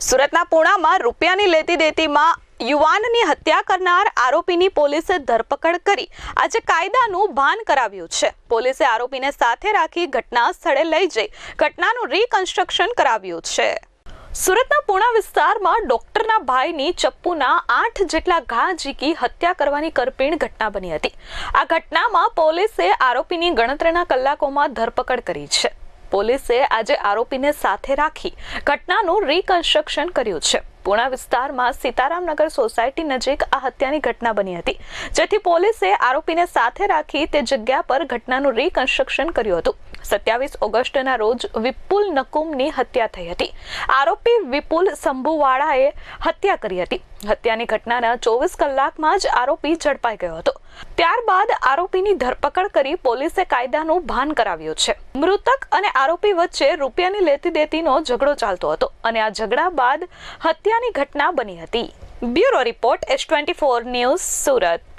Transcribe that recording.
સુરતના પૂણામાં રૂપિયાની લેતી દેતીમાં યુવાનની હત્યા કરનાર આરોપીની પોલીસે ધરપકડ કરી આજે કાયદાનું ભાન કરાવ્યું છે। પોલીસે આરોપીને સાથે રાખી ઘટના સ્થળે લઈ જઈ ઘટનાનું રીકન્સ્ટ્રક્શન કરાવ્યું છે। સુરતના પૂણા વિસ્તારમાં ડોક્ટરના ભાઈની ચપ્પુના 8 જેટલા ઘા ઝીકી હત્યા કરવાની કરપીણ ઘટના બની હતી। આ ઘટનામાં પોલીસે આરોપીની ગણતરીના કલાકોમાં ધરપકડ કરી છે। પોલીસે આજે આરોપીને સાથે રાખી ઘટનાનું રીકન્સ્ટ્રક્શન કર્યું છે। પૂણા વિસ્તારમાં સીતારામનગર સોસાયટી નજીક આ હત્યાની ઘટના બની હતી, જેથી પોલીસે આરોપીને સાથે રાખી તે જગ્યા પર ઘટનાનું રીકન્સ્ટ્રક્શન કર્યું હતું। 27 ઓગસ્ટના રોજ વિપુલ નકુમની હત્યા થઈ હતી। આરોપી વિપુલ સંભુવાળાએ હત્યા કરી હતી। હત્યાની ઘટનાના 24 કલાકમાં જ આરોપી ઝડપાઈ ગયો હતો। ત્યારબાદ આરોપીની ધરપકડ કરી પોલીસે કાયદાનું ભાન કરાવ્યું છે। મૃતક અને આરોપી વચ્ચે રૂપિયાની લેતી દેતીનો ઝઘડો ચાલતો હતો અને આ ઝઘડા બાદ હત્યાની ઘટના બની હતી। Bureau report S24 news Surat.